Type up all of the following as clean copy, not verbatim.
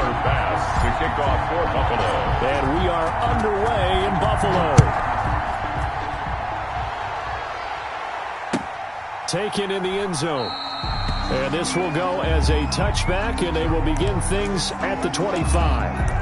hammer pass to kick off for Buffalo. And we are underway in Buffalo. Taken in the end zone. And this will go as a touchback, and they will begin things at the 25.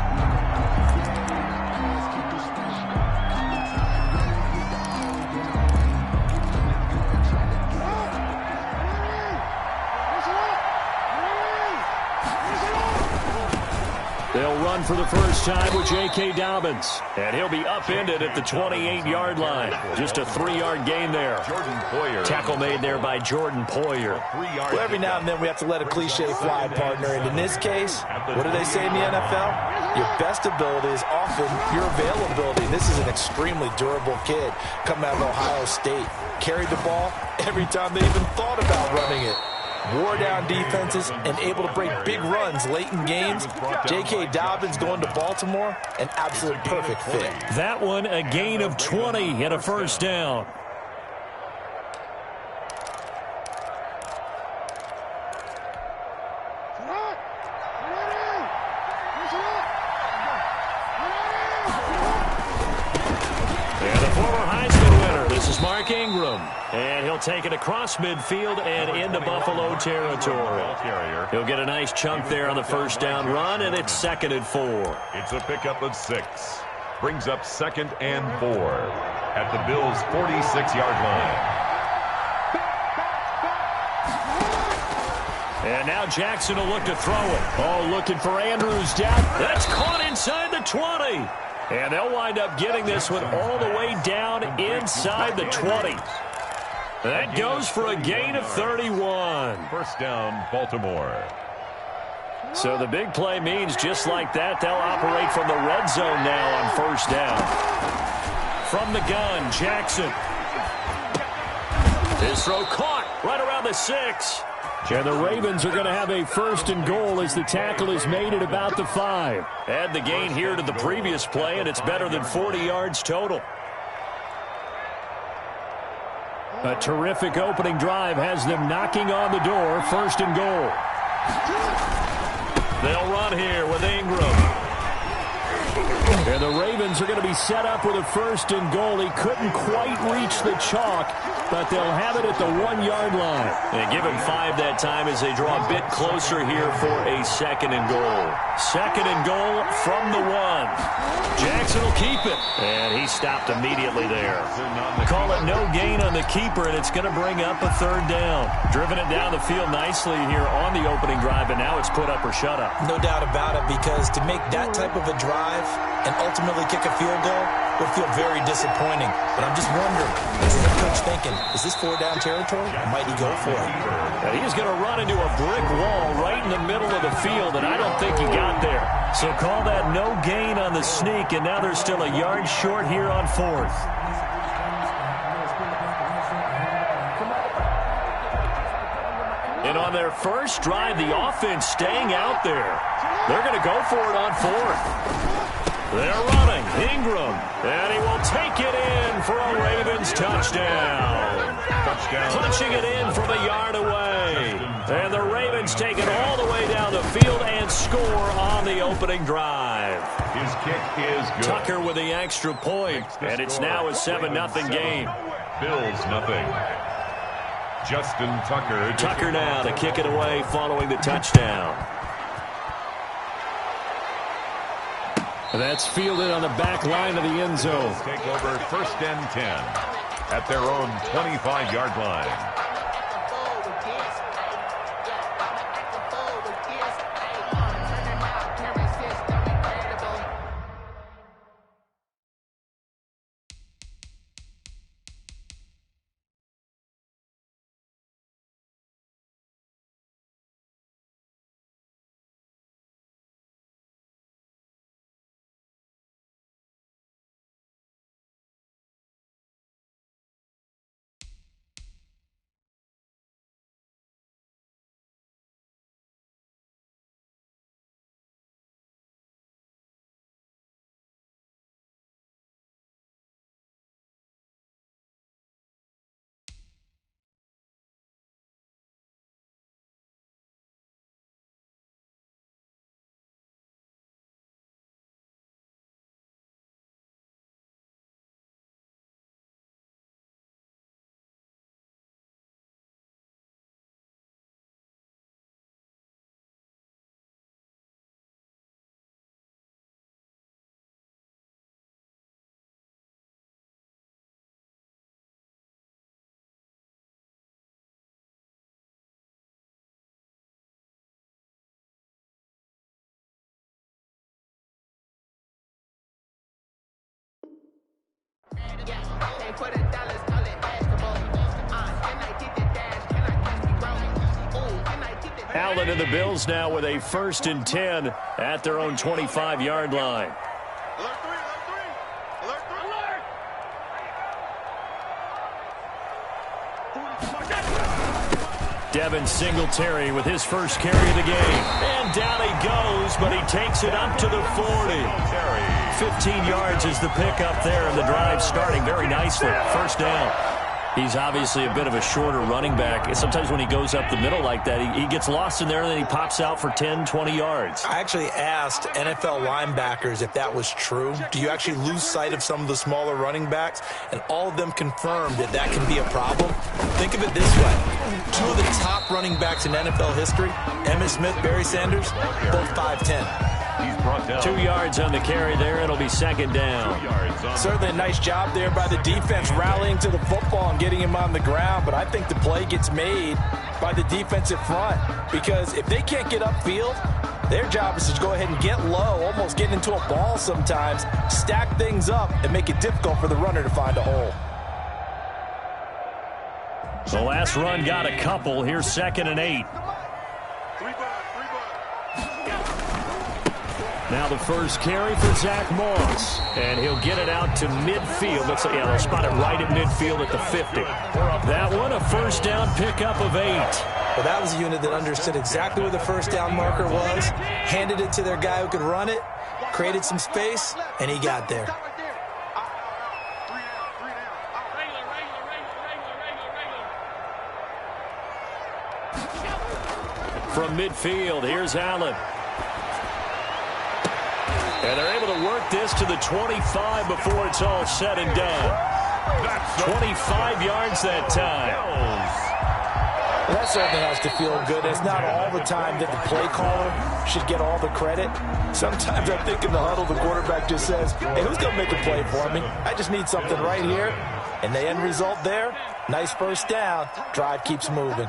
They'll run for the first time with J.K. Dobbins. And he'll be upended at the 28-yard line. Just a 3-yard gain there. Jordan Poyer. Tackle made there by Jordan Poyer. Well, every now and then we have to let a cliche fly, partner. And in this case, what do they say in the NFL? Your best ability is often your availability. This is an extremely durable kid coming out of Ohio State. Carried the ball every time they even thought about running it. Wore down defenses and able to break big runs late in games. J.K. Dobbins going to Baltimore, an absolute perfect fit. That one, a gain of 20 and a first down. And the former Heisman winner, this is Mark Ingram. And he'll take it across midfield and into Buffalo territory. He'll get a nice chunk there on the first down run, and it's 2nd and 4. It's a pickup of 6. Brings up 2nd and 4 at the Bills' 46-yard line. And now Jackson will look to throw it. Oh, looking for Andrews down. That's caught inside the 20. And they'll wind up getting this one all the way down inside the 20. That goes for a gain of 31. First down, Baltimore. So the big play means just like that, they'll operate from the red zone now on first down. From the gun, Jackson. His throw caught right around the 6. And the Ravens are going to have a 1st and goal as the tackle is made at about the 5. Add the gain here to the previous play, and it's better than 40 yards total. A terrific opening drive has them knocking on the door. 1st and goal. They'll run here with Ingram. And the Ravens are going to be set up with a 1st and goal. He couldn't quite reach the chalk, but they'll have it at the 1-yard line. And give him 5 that time as they draw a bit closer here for a 2nd and goal. 2nd and goal from the 1. Jackson will keep it. And he stopped immediately there. Call it no gain on the keeper, and it's going to bring up a 3rd down. Driven it down the field nicely here on the opening drive, and now it's put up or shut up. No doubt about it, because to make that type of a drive and ultimately kick a field goal would feel very disappointing. But I'm just wondering, is the head coach thinking, is this 4-down territory, or might he go for it? Now he's going to run into a brick wall right in the middle of the field, and I don't think he got there. So call that no gain on the sneak, and now they're still a yard short here on 4th. And on their first drive, the offense staying out there. They're going to go for it on 4th. They're running. Ingram. And he will take it in for a Ravens touchdown. Punching it in from a yard away. And the Ravens take it all the way down the field and score on the opening drive. His kick is good. Tucker with the extra point. And it's now a 7-0 game. Bills nothing. Justin Tucker. Tucker now to kick it away following the touchdown. That's fielded on the back line of the end zone. Take over 1st and 10 at their own 25-yard line. Allen and the Bills now with a 1st and 10 at their own 25-yard line. Devin Singletary with his first carry of the game. And down he goes, but he takes it up to the 40. 15 yards is the pickup there, and the drive starting very nicely. 1st down. He's obviously a bit of a shorter running back. Sometimes when he goes up the middle like that, he gets lost in there, and then he pops out for 10, 20 yards. I actually asked NFL linebackers if that was true. Do you actually lose sight of some of the smaller running backs? And all of them confirmed that that can be a problem. Think of it this way. 2 of the top running backs in NFL history, Emmitt Smith, Barry Sanders, both 5'10". He's brought down. 2 yards on the carry there. It'll be 2nd down. Certainly a nice job there by the defense rallying to the football and getting him on the ground, but I think the play gets made by the defensive front because if they can't get upfield, their job is to go ahead and get low, almost get into a ball sometimes, stack things up, and make it difficult for the runner to find a hole. The last run got a couple. Here's 2nd and 8. Now the first carry for Zach Moss. And he'll get it out to midfield. Looks like, they'll spot it right at midfield at the 50. That one, a 1st down pickup of 8. Well, that was a unit that understood exactly where the 1st down marker was, handed it to their guy who could run it, created some space, and he got there. From midfield, here's Allen. And they're able to work this to the 25 before it's all said and done. 25 yards that time. Well, that certainly has to feel good. It's not all the time that the play caller should get all the credit. Sometimes I think in the huddle, the quarterback just says, hey, who's going to make a play for me? I just need something right here. And the end result there, nice 1st down. Drive keeps moving.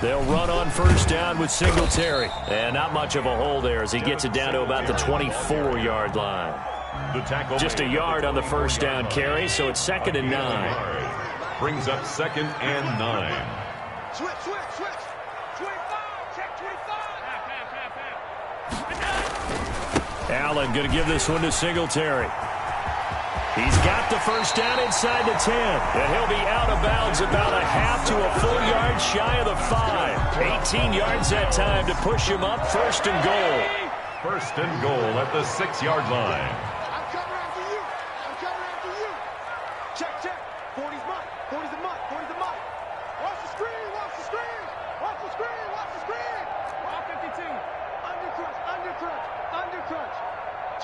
They'll run on 1st down with Singletary. And not much of a hole there as he gets it down to about the 24-yard line. Just a yard on the 1st down carry, so it's 2nd and 9. Brings up 2nd and 9. Switch. 25. Check 25. Allen going to give this one to Singletary. He's got the 1st down inside the 10. And he'll be out of bounds about a half to a full yard shy of the 5. 18 yards that time to push him up. 1st and goal. 1st and goal at the 6-yard line. I'm coming after you. Check. 40's mine. 40's the mine. Watch the screen. Watch the screen. All 52. Under crunch.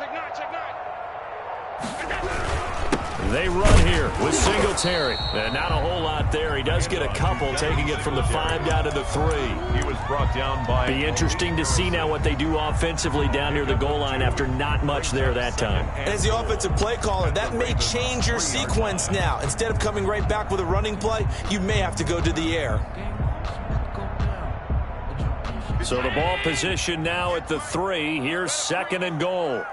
Check 9. They run here with Singletary. And not a whole lot there. He does get a couple, taking it from the 5 down to the 3. He was brought down by... Be interesting to see now what they do offensively down near the goal line after not much there that time. As the offensive play caller, that may change your sequence now. Instead of coming right back with a running play, you may have to go to the air. So the ball position now at the 3. Here's 2nd and goal.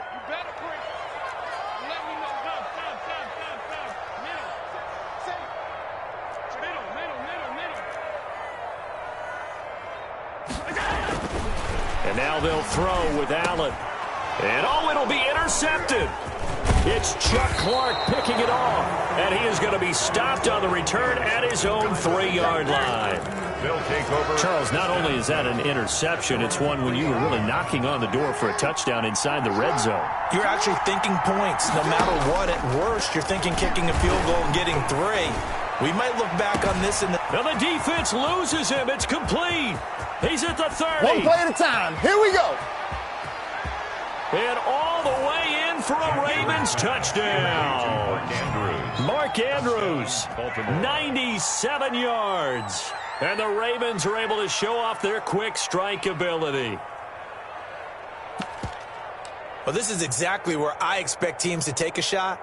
And now they'll throw with Allen. And it'll be intercepted. It's Chuck Clark picking it off. And he is going to be stopped on the return at his own 3-yard line. They'll take over. Charles, not only is that an interception, it's one when you were really knocking on the door for a touchdown inside the red zone. You're actually thinking points. No matter what, at worst, you're thinking kicking a field goal and getting 3. We might look back on this in the... Now the defense loses him. It's complete. He's at the 30. One play at a time. Here we go. And all the way in for a Ravens touchdown. Mark Andrews, 97 yards. And the Ravens are able to show off their quick strike ability. Well, this is exactly where I expect teams to take a shot.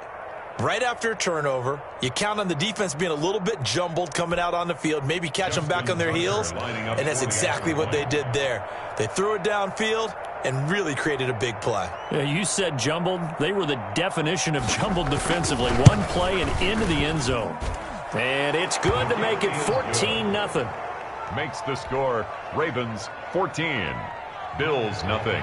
Right after a turnover, you count on the defense being a little bit jumbled coming out on the field, maybe catch them back on their heels, and that's exactly what they did there. They threw it downfield and really created a big play. Yeah, you said jumbled. They were the definition of jumbled defensively. One play and into the end zone. And it's good to make it 14-0. Makes the score Ravens 14, Bills nothing.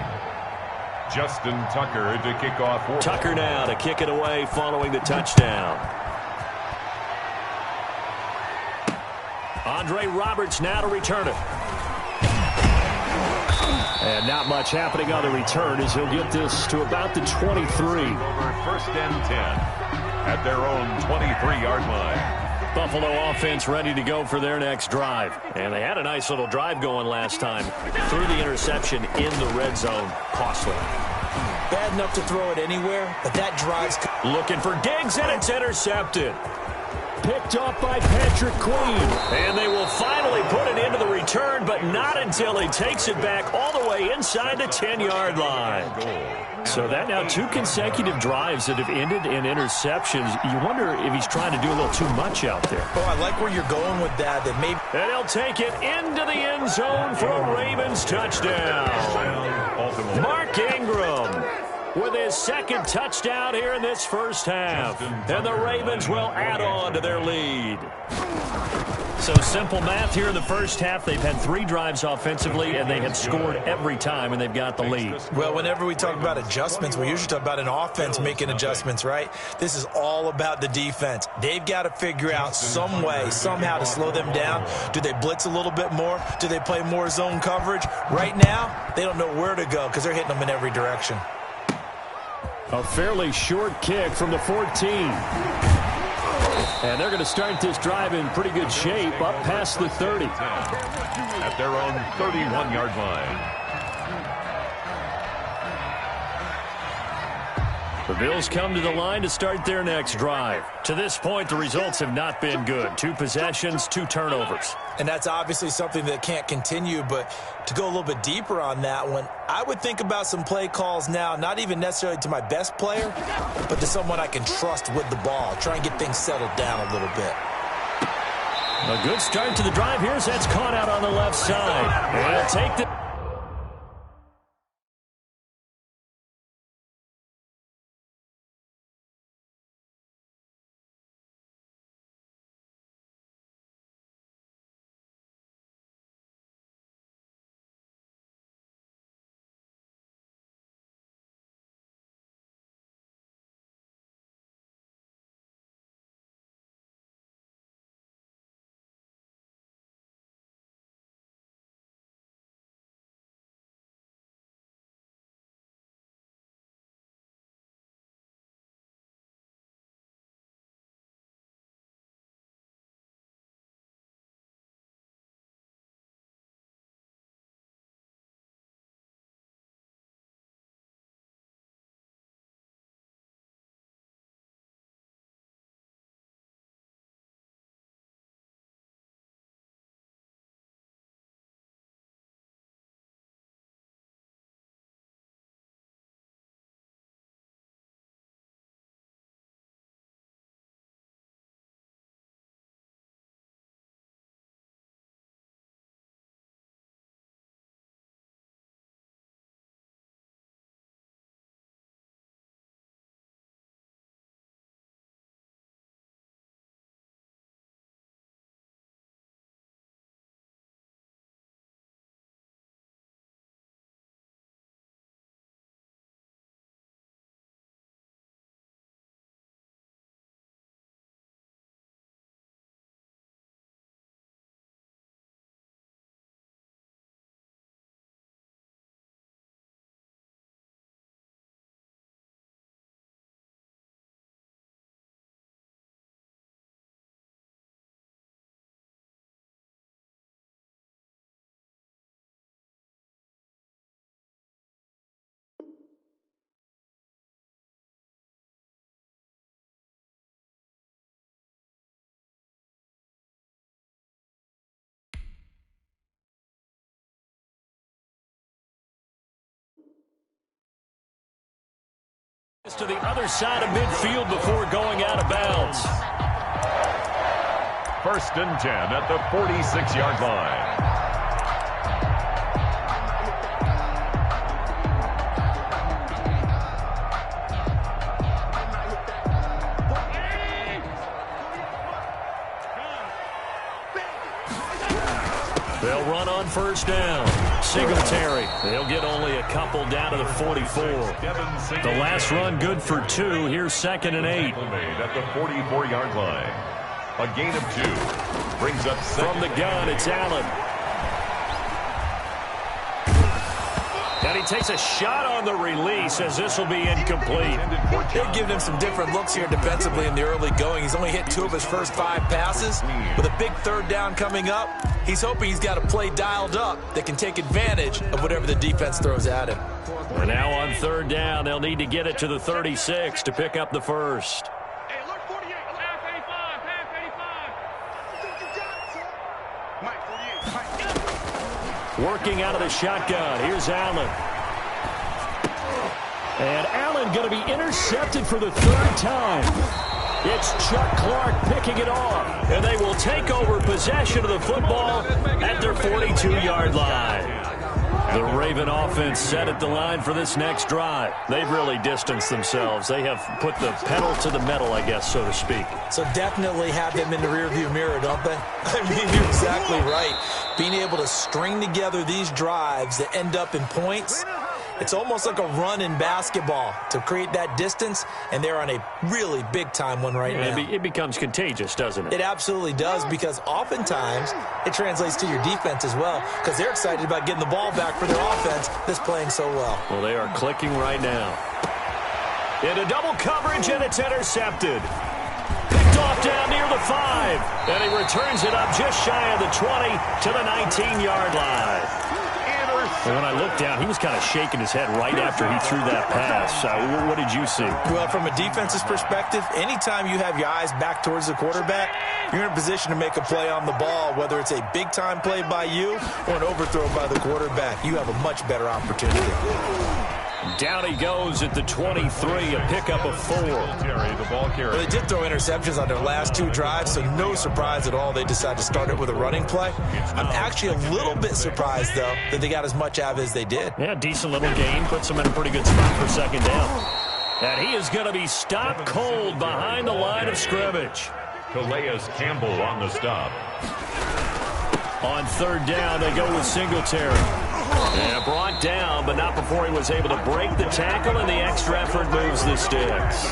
Justin Tucker to kick off. Tucker now to kick it away following the touchdown. Andre Roberts now to return it. And not much happening on the return as he'll get this to about the 23. Over first and 10 at their own 23-yard line. Buffalo offense ready to go for their next drive. And they had a nice little drive going last time. Threw the interception in the red zone. Costly. Bad enough to throw it anywhere, but that drive's... Looking for Diggs, and it's intercepted. Picked off by Patrick Queen. And they will finally put it into the return, but not until he takes it back all the way inside the 10-yard line. So that now 2 consecutive drives that have ended in interceptions. You wonder if he's trying to do a little too much out there. Oh, I like where you're going with that. That maybe... And he'll take it into the end zone for a Ravens touchdown. Mark Ingram with his second touchdown here in this first half. And the Ravens will add on to their lead. So simple math here in the first half. They've had 3 drives offensively, and they have scored every time, and they've got the lead. Well, whenever we talk about adjustments, we usually talk about an offense making adjustments, right? This is all about the defense. They've got to figure out some way, somehow to slow them down. Do they blitz a little bit more? Do they play more zone coverage? Right now, they don't know where to go because they're hitting them in every direction. A fairly short kick from the 14. And they're going to start this drive in pretty good shape, up past the 30. At their own 31-yard line. The Bills come to the line to start their next drive. To this point, the results have not been good. 2 possessions, 2 turnovers. And that's obviously something that can't continue, but to go a little bit deeper on that one, I would think about some play calls now, not even necessarily to my best player, but to someone I can trust with the ball. Try and get things settled down a little bit. A good start to the drive. Here's that's caught out on the left side. And they'll take the To the other side of midfield before going out of bounds. 1st and 10 at the 46-yard line. They'll run on 1st down. Singletary. They'll get only a couple down to the 44. The last run good for 2. Here's 2nd and 8. At the 44-yard line. A gain of 2. Brings up from the gun. It's Allen. And he takes a shot on the release as this will be incomplete. They've given him some different looks here defensively in the early going. He's only hit 2 of his first 5 passes. With a big 3rd down coming up, he's hoping he's got a play dialed up that can take advantage of whatever the defense throws at him. And now on 3rd down, they'll need to get it to the 36 to pick up the first. Hey, alert 48, pass 85, pass 85. Mike 48, Mike. Working out of the shotgun. Here's Allen. And Allen going to be intercepted for the 3rd time. It's Chuck Clark picking it off. And they will take over possession of the football at their 42-yard line. The Raven offense set at the line for this next drive. They've really distanced themselves. They have put the pedal to the metal, I guess, so to speak. So definitely have them in the rearview mirror, don't they? I mean, you're exactly right. Being able to string together these drives that end up in points, it's almost like a run in basketball to create that distance, and they're on a really big-time one right now. It becomes contagious, doesn't it? It absolutely does, because oftentimes it translates to your defense as well, because they're excited about getting the ball back for their offense that's playing so well. Well, they are clicking right now. Into double coverage, and it's intercepted. Picked off down near the 5, and he returns it up just shy of the 20 to the 19-yard line. And when I looked down, he was kind of shaking his head right after he threw that pass. What did you see? Well, from a defense's perspective, anytime you have your eyes back towards the quarterback, you're in a position to make a play on the ball, whether it's a big-time play by you or an overthrow by the quarterback. You have a much better opportunity. Down he goes at the 23, a pickup of 4. Well, they did throw interceptions on their last 2 drives, so no surprise at all they decided to start it with a running play. I'm actually a little bit surprised, though, that they got as much out of it as they did. Yeah, decent little gain. Puts them in a pretty good spot for 2nd down. And he is going to be stopped cold behind the line of scrimmage. Calais Campbell on the stop. On 3rd down, they go with Singletary. And brought down, but not before he was able to break the tackle, and the extra effort moves the sticks.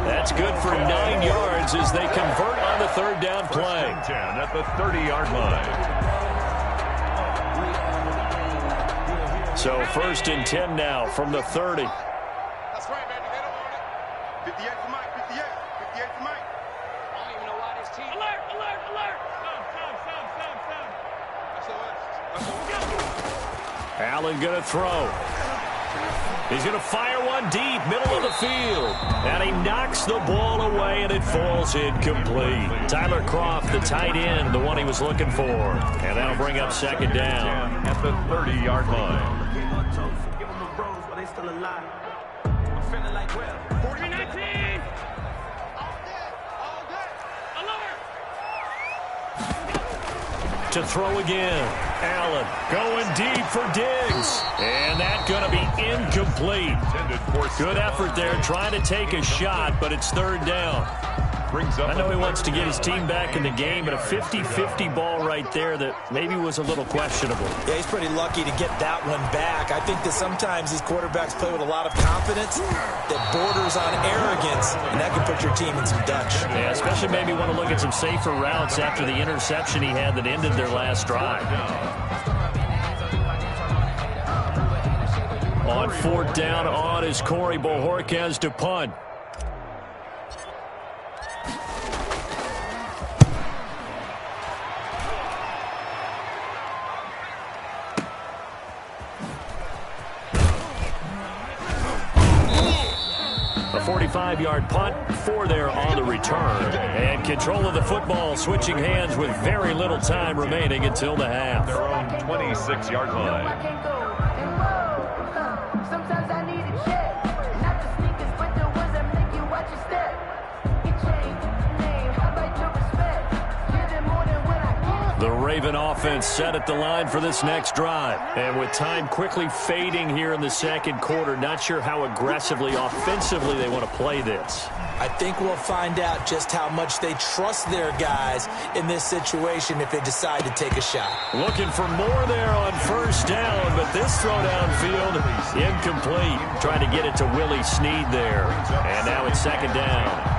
That's good for 9 yards as they convert on the 3rd down play. 10 at the 30-yard line. So 1st and 10 now from the 30. That's right, baby. They don't want it. 58 for Mike. 58 for Mike. I don't even know why this team. Alert! Alert! Alert! Allen going to throw. He's going to fire one deep, middle of the field. And he knocks the ball away, and it falls incomplete. Tyler Croft, the tight end, the one he was looking for. And that'll bring up 2nd down. At the 30-yard line. 40-19. To throw again. Allen going deep for Diggs. And that's going to be incomplete. Good effort there trying to take a shot, but it's 3rd down. I know he wants to get his team back in the game, but a 50-50 ball right there that maybe was a little questionable. Yeah, he's pretty lucky to get that one back. I think that sometimes these quarterbacks play with a lot of confidence that borders on arrogance, and that can put your team in some Dutch. Yeah, especially maybe want to look at some safer routes after the interception he had that ended their last drive. On 4th down, on is Corey Bojorquez to punt. A 45-yard punt, 4 there on the return. And control of the football switching hands with very little time remaining until the half. Their own 26-yard line. Sometimes I need a check, not to sneak Raven offense set at the line for this next drive. And with time quickly fading here in the second quarter, not sure how aggressively, offensively they want to play this. I think we'll find out just how much they trust their guys in this situation if they decide to take a shot. Looking for more there on first down, but this throw downfield incomplete. Trying to get it to Willie Snead there. And now it's second down.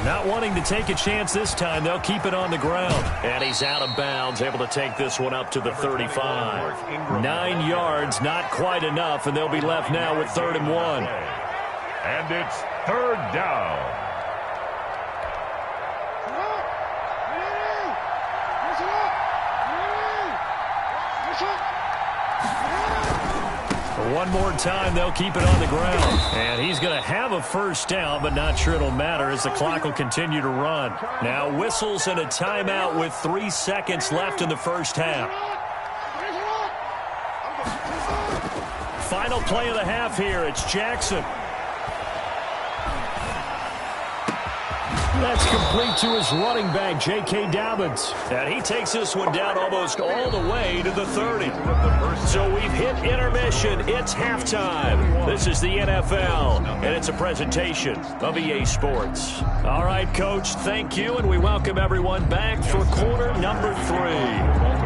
Not wanting to take a chance this time, they'll keep it on the ground. And he's out of bounds, able to take this one up to the 35. 9 yards, not quite enough, and they'll be left now with 3rd and 1. And it's 3rd down. One more time, they'll keep it on the ground. And he's going to have a first down, but not sure it'll matter as the clock will continue to run. Now whistles and a timeout with 3 seconds left in the first half. Final play of the half here. It's Jackson. That's complete to his running back, J.K. Dobbins. And he takes this one down almost all the way to the 30. So we've hit intermission. It's halftime. This is the NFL, and it's a presentation of EA Sports. All right, Coach, thank you, and we welcome everyone back for quarter number 3.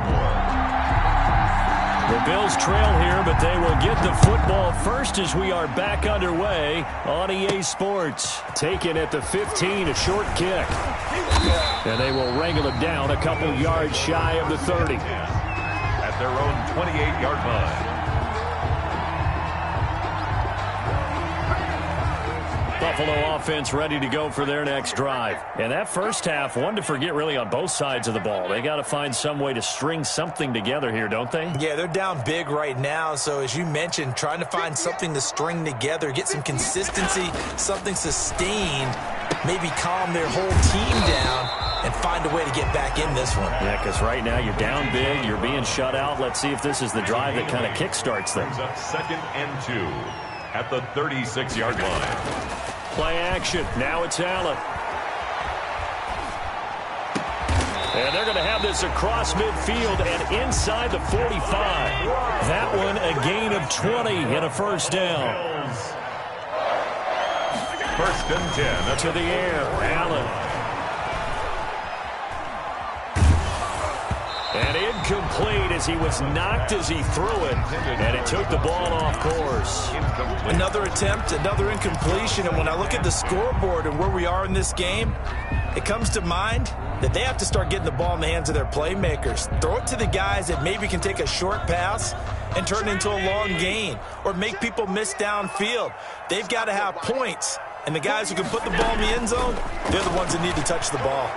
The Bills trail here, but they will get the football first as we are back underway on EA Sports. Taken at the 15, a short kick. And they will wrangle it down a couple yards shy of the 30. At their own 28-yard line. Buffalo offense ready to go for their next drive. And that first half, one to forget really on both sides of the ball. They got to find some way to string something together here, don't they? Yeah, they're down big right now. So as you mentioned, trying to find something to string together, get some consistency, something sustained, maybe calm their whole team down and find a way to get back in this one. Yeah, because right now you're down big, you're being shut out. Let's see if this is the drive that kind of kickstarts them. Brings up 2nd and 2 at the 36-yard line. Play action. Now it's Allen. And they're going to have this across midfield and inside the 45. That one a gain of 20 and a first down. 1st and 10. To the air. Allen. And incomplete as he was knocked as he threw it. And it took the ball off course. Another attempt, another incompletion. And when I look at the scoreboard and where we are in this game, it comes to mind that they have to start getting the ball in the hands of their playmakers. Throw it to the guys that maybe can take a short pass and turn it into a long gain or make people miss downfield. They've got to have points. And the guys who can put the ball in the end zone, they're the ones that need to touch the ball.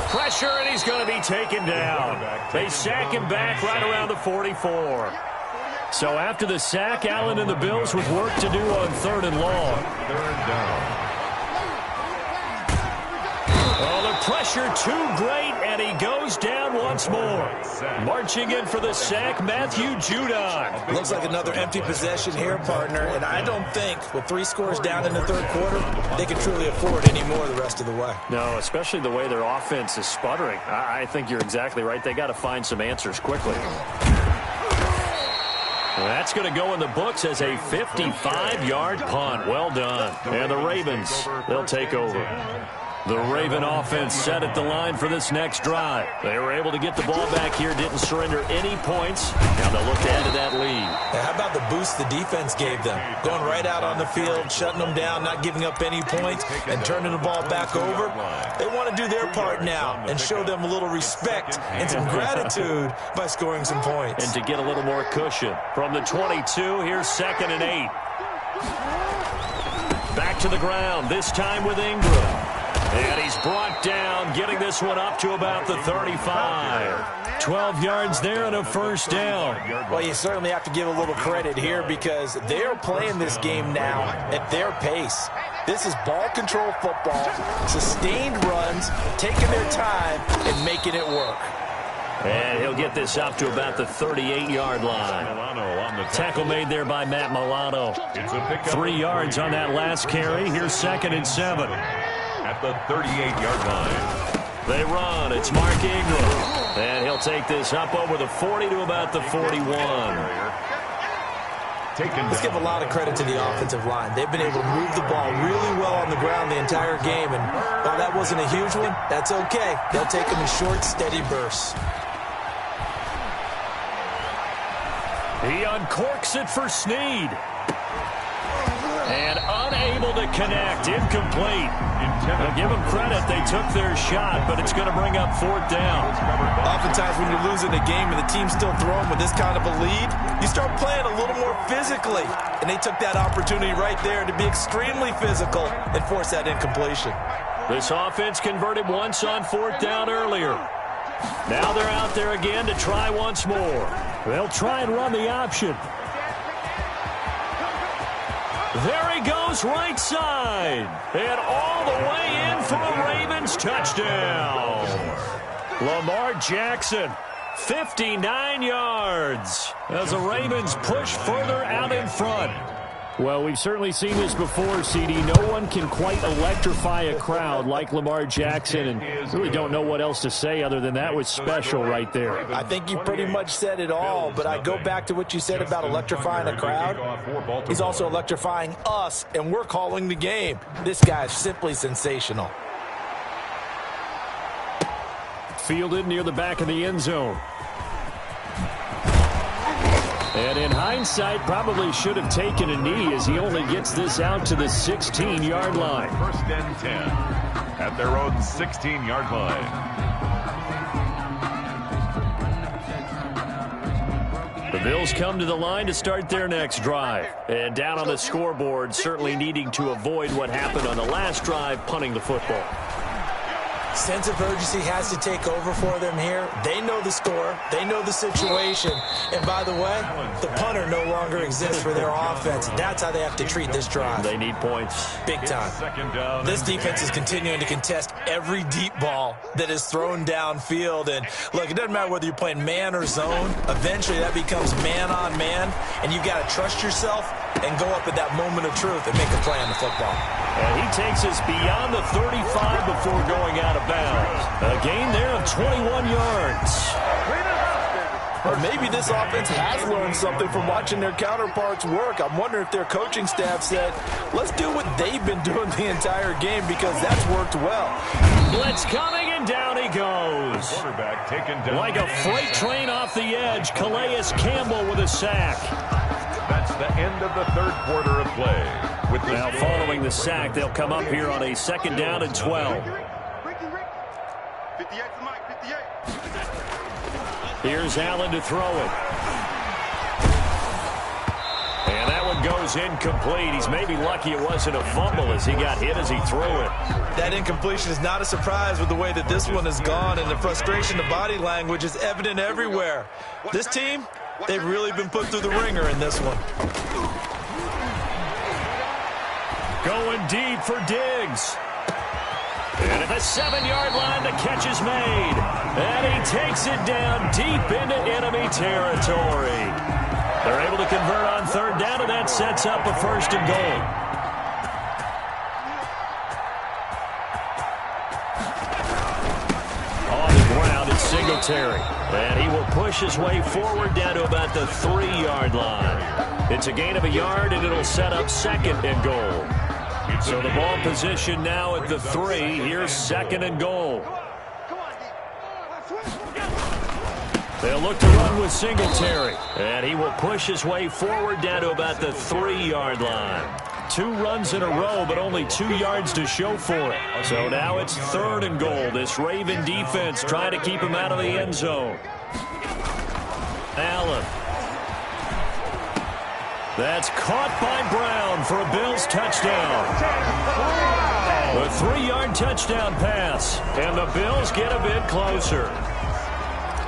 Pressure, and he's going to be taken down. They sack him back right around the 44. So after the sack, Allen and the Bills with work to do on 3rd and long. 3rd down. Oh, the pressure too great, and he goes down once more. Marching in for the sack, Matthew Judon. Looks like another empty possession here, partner, and I don't think with 3 scores down in the 3rd quarter, they can truly afford any more the rest of the way. No, especially the way their offense is sputtering. I think you're exactly right. They got to find some answers quickly. Well, that's going to go in the books as a 55-yard punt. Well done. And the Ravens, they'll take over. The Raven offense set at the line for this next drive. They were able to get the ball back here, didn't surrender any points. Now they'll look to add to that lead. Now, how about the boost the defense gave them? Going right out on the field, shutting them down, not giving up any points, and turning the ball back over. They want to do their part now and show them a little respect and some gratitude by scoring some points. And to get a little more cushion. From the 22, here's 2nd and 8. Back to the ground, this time with Ingram. And he's brought down, getting this one up to about the 35. 12 yards there and a first down. Well, you certainly have to give a little credit here because they're playing this game now at their pace. This is ball control football, sustained runs, taking their time, and making it work. And he'll get this up to about the 38-yard line. Tackle made there by Matt Milano. 3 yards on that last carry. Here's 2nd and 7. At the 38-yard line. They run. It's Mark Ingram. And he'll take this up over the 40 to about the 41. Let's give a lot of credit to the offensive line. They've been able to move the ball really well on the ground the entire game. And while that wasn't a huge one, that's okay. They'll take them in short, steady bursts. He uncorks it for Snead. And unable to connect. Incomplete. Now give them credit. They took their shot, but it's going to bring up 4th down. Oftentimes when you're losing a game and the team's still throwing with this kind of a lead, you start playing a little more physically. And they took that opportunity right there to be extremely physical and force that incompletion. This offense converted once on 4th down earlier. Now they're out there again to try once more. They'll try and run the option. There he goes, right side. And all the way in for a Ravens touchdown. Lamar Jackson, 59 yards. As the Ravens push further out in front. Well, we've certainly seen this before, CD. No one can quite electrify a crowd like Lamar Jackson, and really don't know what else to say other than that was special right there. I think you pretty much said it all, but I go back to what you said about electrifying a crowd. He's also electrifying us, and we're calling the game. This guy is simply sensational. Fielded near the back of the end zone. And in hindsight, probably should have taken a knee as he only gets this out to the 16-yard line. 1st and 10 at their own 16-yard line. The Bills come to the line to start their next drive. And down on the scoreboard, certainly needing to avoid what happened on the last drive, punting the football. Sense of urgency has to take over for them here. They know the score. They know the situation. And by the way, the punter no longer exists for their offense. That's how they have to treat this drive. They need points. Big time. This defense is continuing to contest every deep ball that is thrown downfield. And look, it doesn't matter whether you're playing man or zone. Eventually that becomes man on man. And you've got to trust yourself and go up at that moment of truth and make a play on the football. And he takes us beyond the 35 before going out of bounds. A gain there of 21 yards. Or maybe this offense has learned something from watching their counterparts work. I'm wondering if their coaching staff said, let's do what they've been doing the entire game because that's worked well. Blitz coming, and down he goes. Quarterback taken down. Like a freight train off the edge, Calais Campbell with a sack. That's the end of the 3rd quarter of play. Now following the sack, they'll come up here on a 2nd down and 12. 58 for Mike, 58. Here's Allen to throw it. And that one goes incomplete. He's maybe lucky it wasn't a fumble as he got hit as he threw it. That incompletion is not a surprise with the way that this one has gone, and the frustration, the body language is evident everywhere. This team, they've really been put through the ringer in this one. Going deep for Diggs. And at the 7-yard line, the catch is made. And he takes it down deep into enemy territory. They're able to convert on 3rd down, and that sets up a 1st and goal. On the ground, it's Singletary. And he will push his way forward down to about the 3-yard line. It's a gain of a yard, and it'll set up 2nd and goal. So the ball position now at the 3. Here's 2nd and goal. They'll look to run with Singletary. And he will push his way forward down to about the 3-yard line. 2 runs in a row, but only 2 yards to show for it. So now it's 3rd and goal. This Raven defense trying to keep him out of the end zone. Allen. That's caught by Brown for a Bills touchdown. A 3-yard touchdown pass. And the Bills get a bit closer.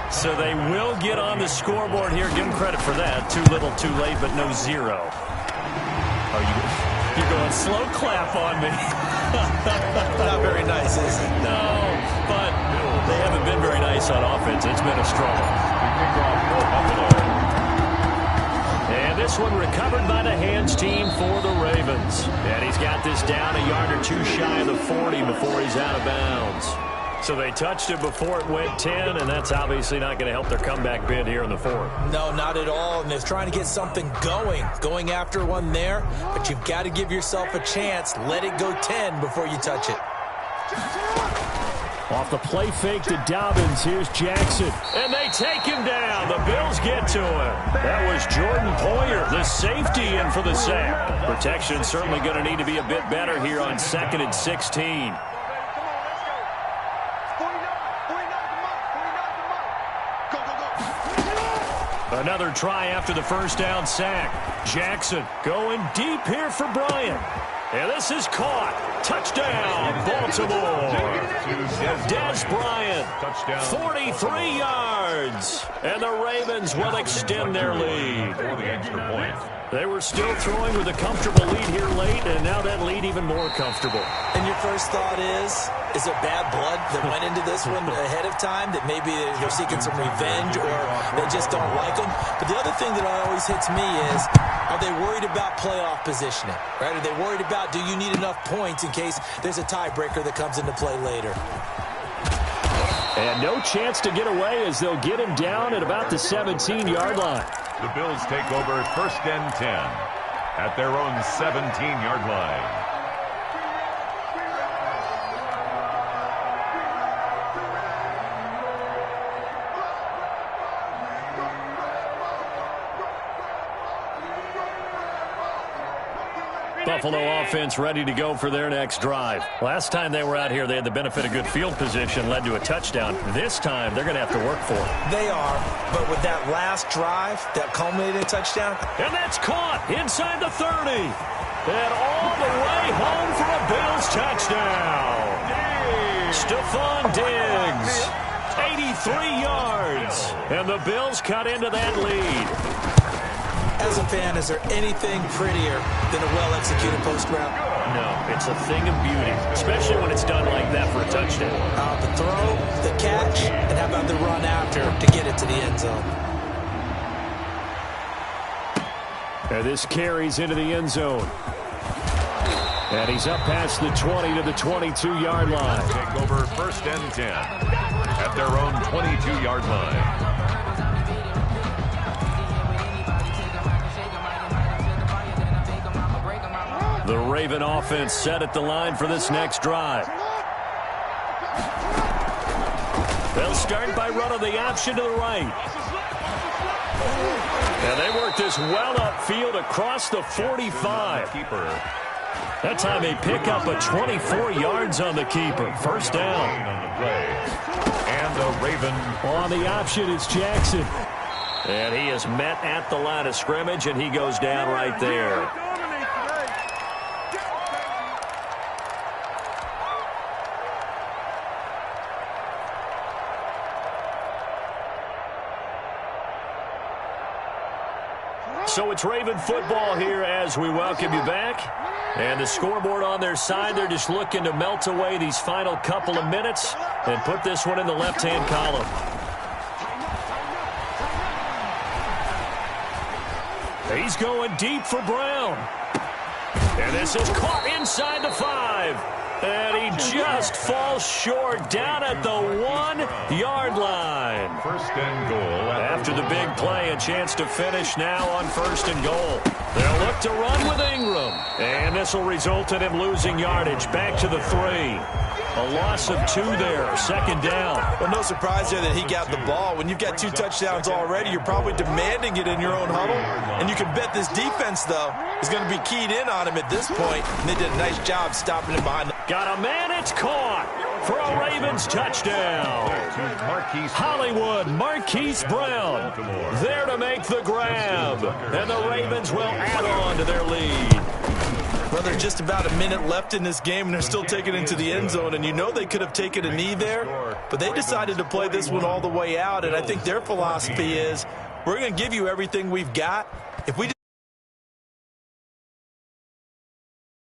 So they will get on the scoreboard here. Give them credit for that. Too little, too late, but no 0. You're going slow clap on me. Not very nice, is it? No, but they haven't been very nice on offense. It's been a struggle. And this one recovered by the hands team for the Ravens. And he's got this down a yard or two shy of the 40 before he's out of bounds. So they touched it before it went 10, and that's obviously not going to help their comeback bid here in the fourth. No, not at all, and they're trying to get something going after one there, but you've got to give yourself a chance. Let it go 10 before you touch it. Off the play fake to Dobbins, here's Jackson. And they take him down. The Bills get to him. That was Jordan Poyer, the safety, in for the sack. Protection certainly going to need to be a bit better here on 2nd and 16. Another try after the first down sack. Jackson going deep here for Bryant. And this is caught. Touchdown, Baltimore. Dez Bryant, 43 yards. And the Ravens will extend their lead. They were still throwing with a comfortable lead here late, and now that lead even more comfortable. And your first thought is there bad blood that went into this one ahead of time, that maybe they're seeking some revenge or they just don't like them? But the other thing that always hits me is, are they worried about playoff positioning? Right? Are they worried about, do you need enough points in case there's a tiebreaker that comes into play later? And no chance to get away as they'll get him down at about the 17-yard line. The Bills take over 1st and 10 at their own 17-yard line. Buffalo offense ready to go for their next drive. Last time they were out here, they had the benefit of good field position, led to a touchdown. This time, they're going to have to work for it. They are, but with that last drive, that culminating touchdown. And that's caught inside the 30. And all the way home for a Bills touchdown. Stephon Diggs, 83 yards. And the Bills cut into that lead. As a fan, is there anything prettier than a well-executed post route? No, it's a thing of beauty, especially when it's done like that for a touchdown. The throw, the catch, and how about the run after to get it to the end zone? And this carries into the end zone. And he's up past the 20 to the 22-yard line. Take over 1st and 10 at their own 22-yard line. The Raven offense set at the line for this next drive. They'll start by running the option to the right. And they work this well upfield across the 45. That time they pick up a 24 yards on the keeper. First down. And the Raven. On the option is Jackson. And he is met at the line of scrimmage, and he goes down right there. So it's Raven football here as we welcome you back. And the scoreboard on their side, they're just looking to melt away these final couple of minutes and put this one in the left-hand column. He's going deep for Brown. And this is caught inside the 5. And he just falls short down at the 1-yard line. 1st and goal. After the big play, a chance to finish now on 1st and goal. They'll look to run with Ingram. And this will result in him losing yardage back to the 3. A loss of 2 there, 2nd down. Well, no surprise there that he got the ball. When you've got 2 touchdowns already, you're probably demanding it in your own huddle. And you can bet this defense, though, is going to be keyed in on him at this point. And they did a nice job stopping him behind. Got a man, it's caught for a Ravens touchdown. Hollywood, Marquise Brown, there to make the grab. And the Ravens will add on to their lead. Well, there's just about a minute left in this game, and they're still taking it into the end zone. And you know they could have taken a knee there, but they decided to play this one all the way out. And I think their philosophy is, we're going to give you everything we've got. If we